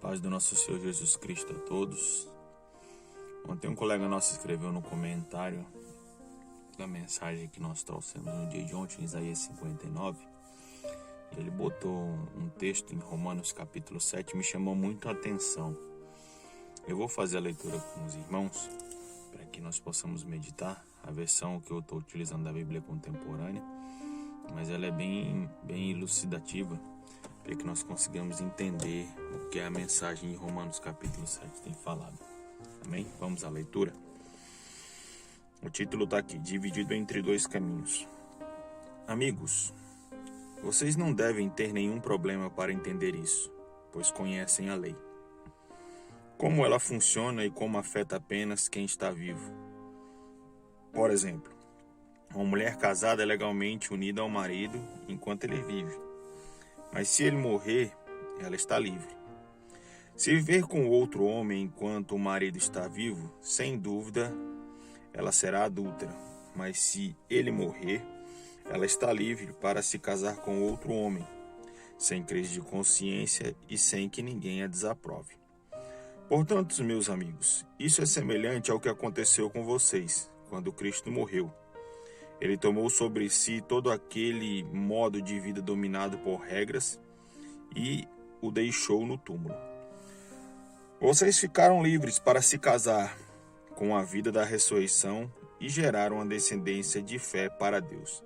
Paz do nosso Senhor Jesus Cristo a todos. Ontem um colega nosso escreveu no comentário da mensagem que nós trouxemos no dia de ontem, Isaías 59. Ele botou um texto em Romanos capítulo 7, me chamou muito a atenção. Eu vou fazer a leitura com os irmãos, para que nós possamos meditar. A versão que eu estou utilizando da Bíblia contemporânea, mas ela é bem elucidativa, para que nós consigamos entender o que a mensagem de Romanos capítulo 7 tem falado. Amém? Vamos à leitura? O título está aqui, dividido entre dois caminhos. Amigos, vocês não devem ter nenhum problema para entender isso, pois conhecem a lei. Como ela funciona e como afeta apenas quem está vivo. Por exemplo, uma mulher casada é legalmente unida ao marido enquanto ele vive. Mas se ele morrer, ela está livre. Se viver com outro homem enquanto o marido está vivo, sem dúvida, ela será adúltera. Mas se ele morrer, ela está livre para se casar com outro homem, sem crise de consciência e sem que ninguém a desaprove. Portanto, meus amigos, isso é semelhante ao que aconteceu com vocês, quando Cristo morreu. Ele tomou sobre si todo aquele modo de vida dominado por regras e o deixou no túmulo. Vocês ficaram livres para se casar com a vida da ressurreição e gerar uma descendência de fé para Deus.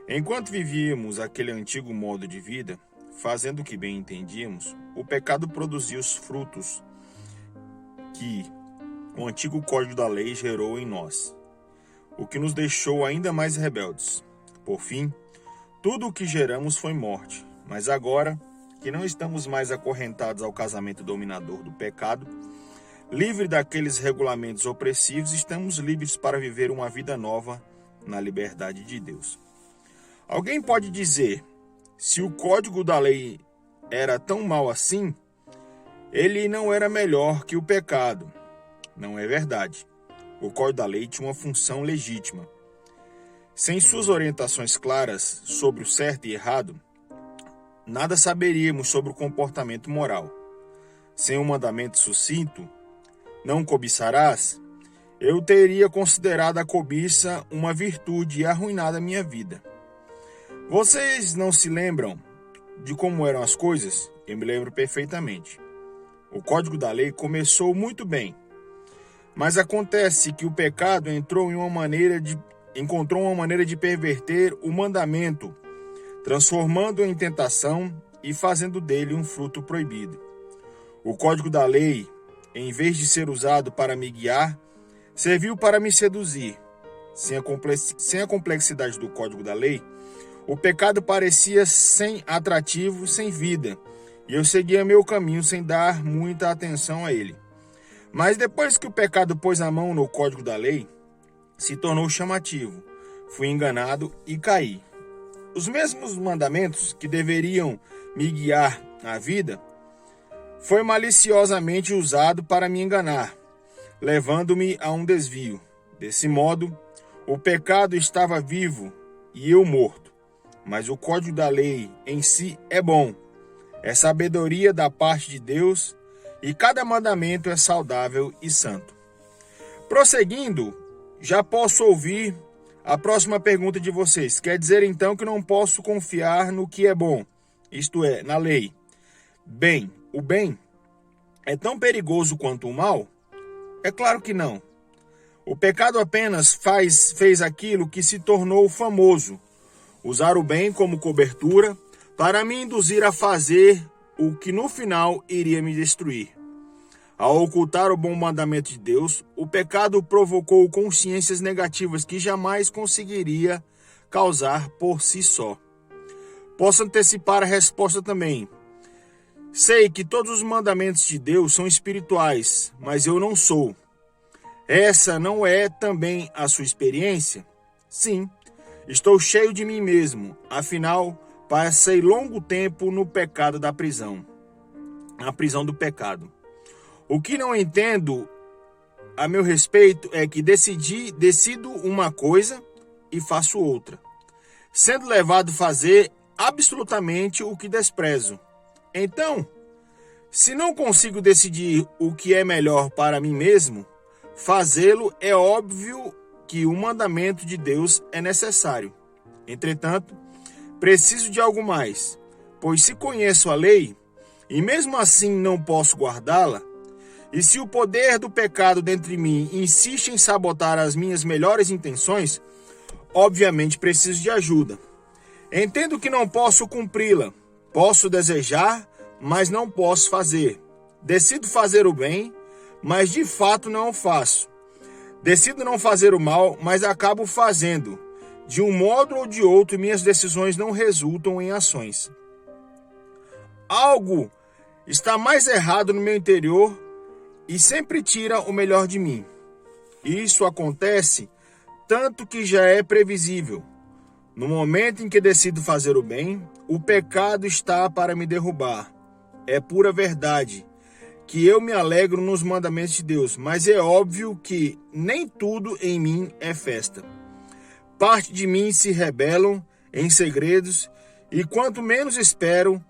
Enquanto vivíamos aquele antigo modo de vida, fazendo o que bem entendíamos, o pecado produzia os frutos que o antigo código da lei gerou em nós, o que nos deixou ainda mais rebeldes. Por fim, tudo o que geramos foi morte, mas agora que não estamos mais acorrentados ao casamento dominador do pecado, livre daqueles regulamentos opressivos, estamos livres para viver uma vida nova na liberdade de Deus. Alguém pode dizer, se o código da lei era tão mau assim, ele não era melhor que o pecado. Não é verdade. O código da lei tinha uma função legítima. Sem suas orientações claras sobre o certo e errado, nada saberíamos sobre o comportamento moral. Sem um mandamento sucinto, não cobiçarás, eu teria considerado a cobiça uma virtude e arruinado a minha vida. Vocês não se lembram de como eram as coisas? Eu me lembro perfeitamente. O código da lei começou muito bem, mas acontece que o pecado encontrou uma maneira de perverter o mandamento, transformando-o em tentação e fazendo dele um fruto proibido. O código da lei, em vez de ser usado para me guiar, serviu para me seduzir. Sem a complexidade do código da lei, o pecado parecia sem atrativo, sem vida, e eu seguia meu caminho sem dar muita atenção a ele. Mas depois que o pecado pôs a mão no código da lei, se tornou chamativo. Fui enganado e caí. Os mesmos mandamentos que deveriam me guiar na vida, foi maliciosamente usado para me enganar, levando-me a um desvio. Desse modo, o pecado estava vivo e eu morto. Mas o código da lei em si é bom. É sabedoria da parte de Deus e cada mandamento é saudável e santo. Prosseguindo, já posso ouvir a próxima pergunta de vocês. Quer dizer então que não posso confiar no que é bom, isto é, na lei. Bem, o bem é tão perigoso quanto o mal? É claro que não. O pecado apenas fez aquilo que se tornou famoso, usar o bem como cobertura para me induzir a fazer o que no final iria me destruir. Ao ocultar o bom mandamento de Deus, o pecado provocou consciências negativas que jamais conseguiria causar por si só. Posso antecipar a resposta também. Sei que todos os mandamentos de Deus são espirituais, mas eu não sou. Essa não é também a sua experiência? Sim, estou cheio de mim mesmo, afinal, passei longo tempo no pecado da prisão, na prisão do pecado. O que não entendo a meu respeito é que decido uma coisa e faço outra, sendo levado a fazer absolutamente o que desprezo. Então, Se não consigo decidir o que é melhor para mim mesmo, fazê-lo é óbvio que o mandamento de Deus é necessário. Entretanto, preciso de algo mais, pois se conheço a lei, e mesmo assim não posso guardá-la, e se o poder do pecado dentro de mim insiste em sabotar as minhas melhores intenções, obviamente preciso de ajuda. Entendo que não posso cumpri-la, posso desejar, mas não posso fazer. Decido fazer o bem, mas de fato não o faço. Decido não fazer o mal, mas acabo fazendo. De um modo ou de outro, minhas decisões não resultam em ações. Algo está mais errado no meu interior e sempre tira o melhor de mim. Isso acontece tanto que já é previsível. No momento em que decido fazer o bem, o pecado está para me derrubar. É pura verdade que eu me alegro nos mandamentos de Deus, mas é óbvio que nem tudo em mim é festa. Parte de mim se rebelam em segredos e quanto menos espero,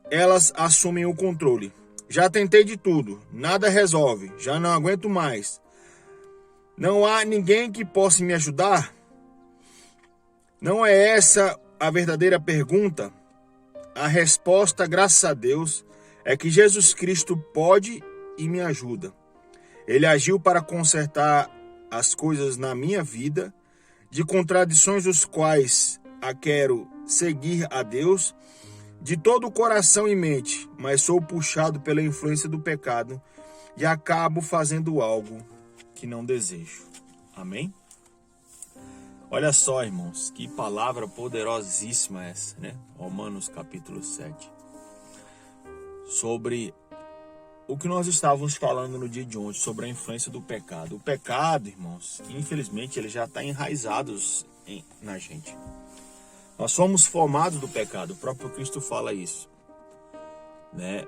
elas assumem o controle. Já tentei de tudo, nada resolve, já não aguento mais. Não há ninguém que possa me ajudar? Não é essa a verdadeira pergunta? A resposta, graças a Deus, é que Jesus Cristo pode e me ajuda. Ele agiu para consertar as coisas na minha vida, de contradições dos quais quero seguir a Deus de todo o coração e mente, mas sou puxado pela influência do pecado e acabo fazendo algo que não desejo. Amém? Olha só, irmãos, que palavra poderosíssima essa, né? Romanos capítulo 7. Sobre o que nós estávamos falando no dia de ontem, sobre a influência do pecado. O pecado, irmãos, infelizmente, ele já está enraizado na gente. Nós somos formados do pecado, o próprio Cristo fala isso, né?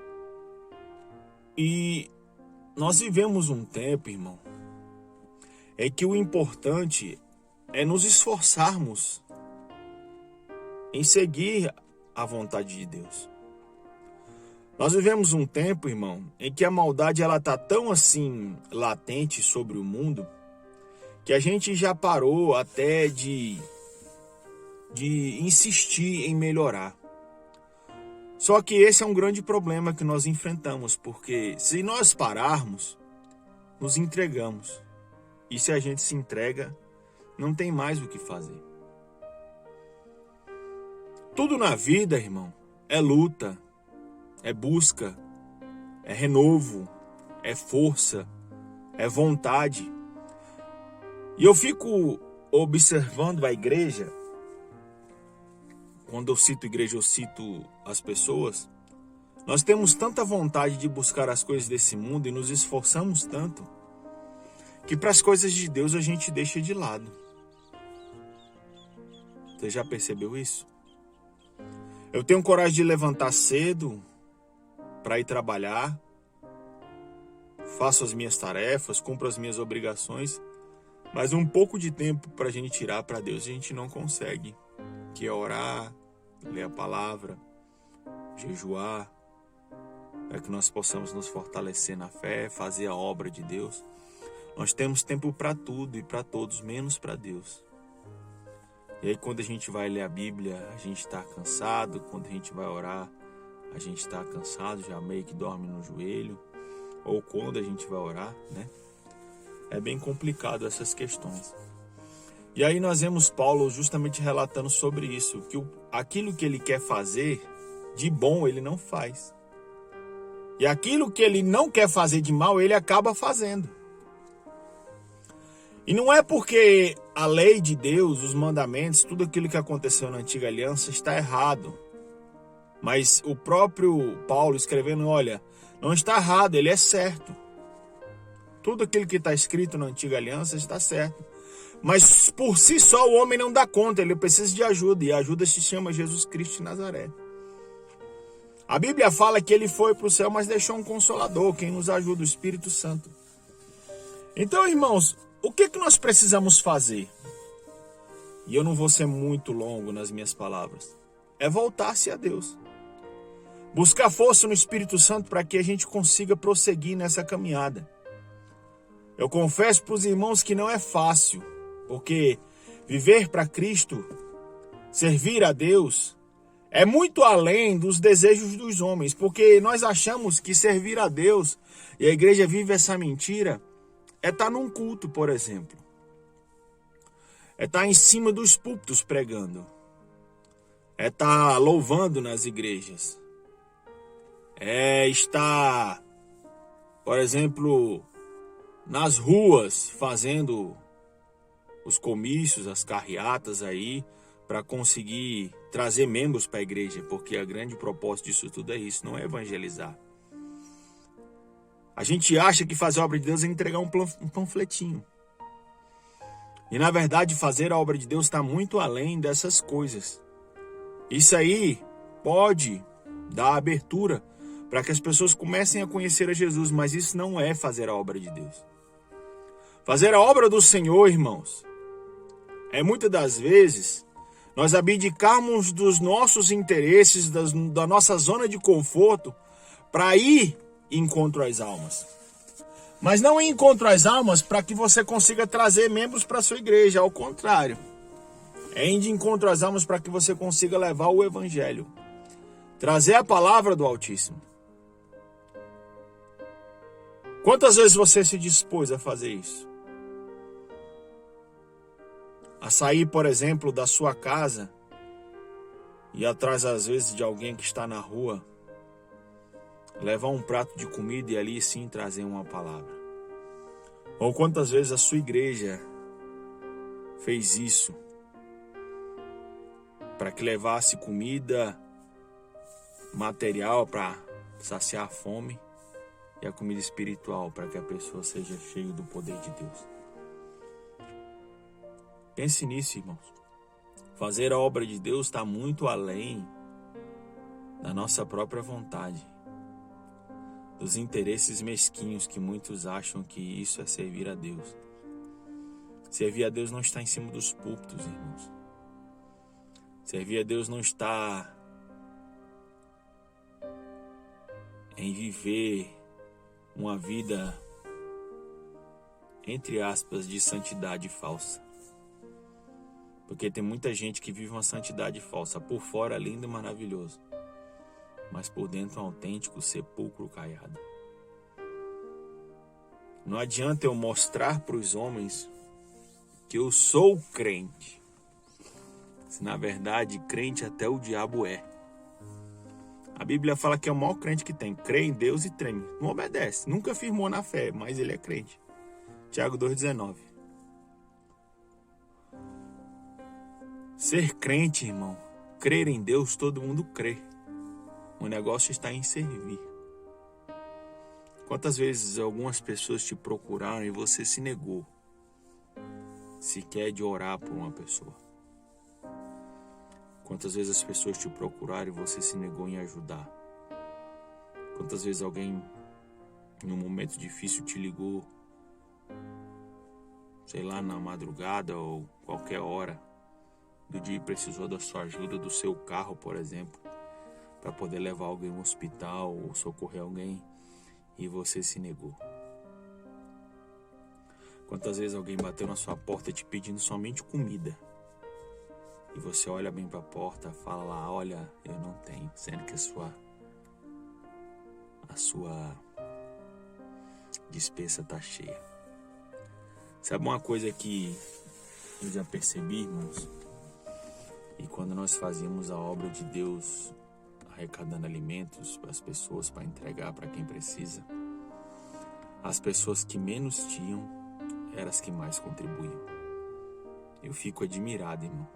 E nós vivemos um tempo, irmão, em que o importante é nos esforçarmos em seguir a vontade de Deus. Nós vivemos um tempo, irmão, em que a maldade ela tá tão assim latente sobre o mundo que a gente já parou até de insistir em melhorar. Só que esse é um grande problema que nós enfrentamos, porque se nós pararmos, nos entregamos. E se a gente se entrega, não tem mais o que fazer. Tudo na vida, irmão, é luta, é busca, é renovo, é força, é vontade. E eu fico observando a igreja. Quando eu cito igreja, eu cito as pessoas. Nós temos tanta vontade de buscar as coisas desse mundo e nos esforçamos tanto que para as coisas de Deus a gente deixa de lado. Você já percebeu isso? Eu tenho coragem de levantar cedo para ir trabalhar, faço as minhas tarefas, cumpro as minhas obrigações, mas um pouco de tempo para a gente tirar para Deus a gente não consegue, que é orar, ler a palavra, jejuar, para que nós possamos nos fortalecer na fé, fazer a obra de Deus. Nós temos tempo para tudo e para todos, menos para Deus. E aí quando a gente vai ler a Bíblia, a gente está cansado. Quando a gente vai orar, a gente está cansado, já meio que dorme no joelho. Ou quando a gente vai orar, né? É bem complicado essas questões. E aí nós vemos Paulo justamente relatando sobre isso, que aquilo que ele quer fazer de bom, ele não faz. E aquilo que ele não quer fazer de mal, ele acaba fazendo. E não é porque a lei de Deus, os mandamentos, tudo aquilo que aconteceu na antiga aliança está errado. Mas o próprio Paulo escrevendo, olha, não está errado, ele é certo. Tudo aquilo que está escrito na antiga aliança está certo. Mas por si só o homem não dá conta, ele precisa de ajuda. E a ajuda se chama Jesus Cristo de Nazaré. A Bíblia fala que ele foi para o céu, mas deixou um consolador, quem nos ajuda, o Espírito Santo. Então, irmãos, o que nós precisamos fazer? E eu não vou ser muito longo nas minhas palavras. É voltar-se a Deus. Buscar força no Espírito Santo para que a gente consiga prosseguir nessa caminhada. Eu confesso para os irmãos que não é fácil, porque viver para Cristo, servir a Deus, é muito além dos desejos dos homens, porque nós achamos que servir a Deus, e a igreja vive essa mentira, é estar num culto, por exemplo. É estar em cima dos púlpitos pregando. É estar louvando nas igrejas. É estar, por exemplo, nas ruas fazendo os comícios, as carreatas aí, para conseguir trazer membros para a igreja, porque a grande propósito disso tudo é isso, não é evangelizar. A gente acha que fazer a obra de Deus é entregar um panfletinho. E na verdade fazer a obra de Deus está muito além dessas coisas. Isso aí pode dar abertura para que as pessoas comecem a conhecer a Jesus, mas isso não é fazer a obra de Deus. Fazer a obra do Senhor, irmãos, é muitas das vezes nós abdicarmos dos nossos interesses, da nossa zona de conforto, para ir em encontro às almas. Mas não em encontro às almas para que você consiga trazer membros para a sua igreja, ao contrário. É ir de encontro às almas para que você consiga levar o evangelho, trazer a palavra do Altíssimo. Quantas vezes você se dispôs a fazer isso? A sair, por exemplo, da sua casa e atrás, às vezes, de alguém que está na rua, levar um prato de comida e ali sim trazer uma palavra. Ou quantas vezes a sua igreja fez isso para que levasse comida material para saciar a fome e a comida espiritual para que a pessoa seja cheia do poder de Deus. Pense nisso, irmãos. Fazer a obra de Deus está muito além da nossa própria vontade, dos interesses mesquinhos que muitos acham que isso é servir a Deus. Servir a Deus não está em cima dos púlpitos, irmãos. Servir a Deus não está em viver uma vida, entre aspas, de santidade falsa. Porque tem muita gente que vive uma santidade falsa. Por fora lindo e maravilhoso, mas por dentro um autêntico sepulcro caiado. Não adianta eu mostrar para os homens que eu sou crente, se na verdade crente até o diabo é. A Bíblia fala que é o maior crente que tem. Crê em Deus e treme. Não obedece. Nunca firmou na fé, mas ele é crente. Tiago 2,19. Ser crente, irmão, crer em Deus, todo mundo crê. O negócio está em servir. Quantas vezes algumas pessoas te procuraram e você se negou sequer de orar por uma pessoa? Quantas vezes as pessoas te procuraram e você se negou em ajudar? Quantas vezes alguém, em um momento difícil, te ligou, sei lá, na madrugada ou qualquer hora do dia e precisou da sua ajuda, do seu carro, por exemplo, para poder levar alguém ao hospital ou socorrer alguém, e você se negou? Quantas vezes alguém bateu na sua porta te pedindo somente comida, e você olha bem para a porta, fala lá, olha, eu não tenho, sendo que a sua despensa está cheia. Sabe uma coisa que eu já percebi, irmãos? E quando nós fazíamos a obra de Deus, arrecadando alimentos para as pessoas, para entregar para quem precisa, as pessoas que menos tinham eram as que mais contribuíam. Eu fico admirado, irmão.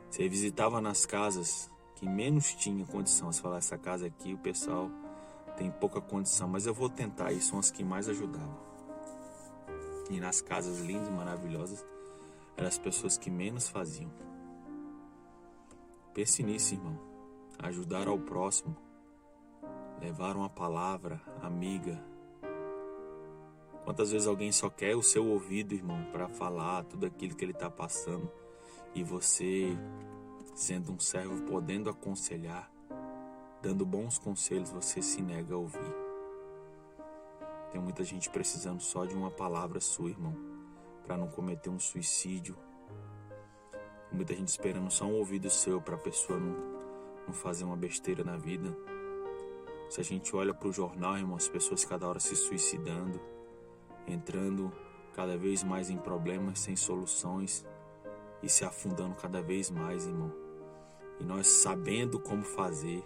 Você visitava nas casas que menos tinha condição. Você fala, essa casa aqui o pessoal tem pouca condição, mas eu vou tentar, e são as que mais ajudavam. E nas casas lindas e maravilhosas, eram as pessoas que menos faziam. Pense nisso, irmão. Ajudar ao próximo, levar uma palavra amiga. Quantas vezes alguém só quer o seu ouvido, irmão, para falar tudo aquilo que ele está passando, e você, sendo um servo, podendo aconselhar, dando bons conselhos, você se nega a ouvir. Tem muita gente precisando só de uma palavra sua, irmão, para não cometer um suicídio. Muita gente esperando só um ouvido seu para a pessoa não fazer uma besteira na vida. Se a gente olha para o jornal, irmão, as pessoas cada hora se suicidando, entrando cada vez mais em problemas sem soluções e se afundando cada vez mais, irmão. E nós, sabendo como fazer,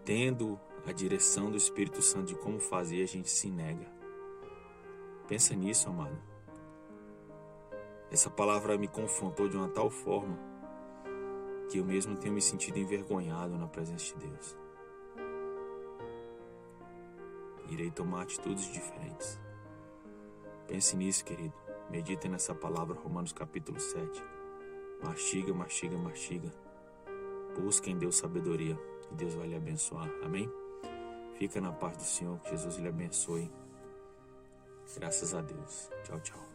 tendo a direção do Espírito Santo de como fazer, a gente se nega. Pensa nisso, amado. Essa palavra me confrontou de uma tal forma que eu mesmo tenho me sentido envergonhado na presença de Deus. Irei tomar atitudes diferentes. Pense nisso, querido. Medita nessa palavra, Romanos capítulo 7. Mastiga, mastiga, mastiga. Busca em Deus sabedoria e Deus vai lhe abençoar. Amém? Fica na paz do Senhor, que Jesus lhe abençoe. Graças a Deus. Tchau, tchau.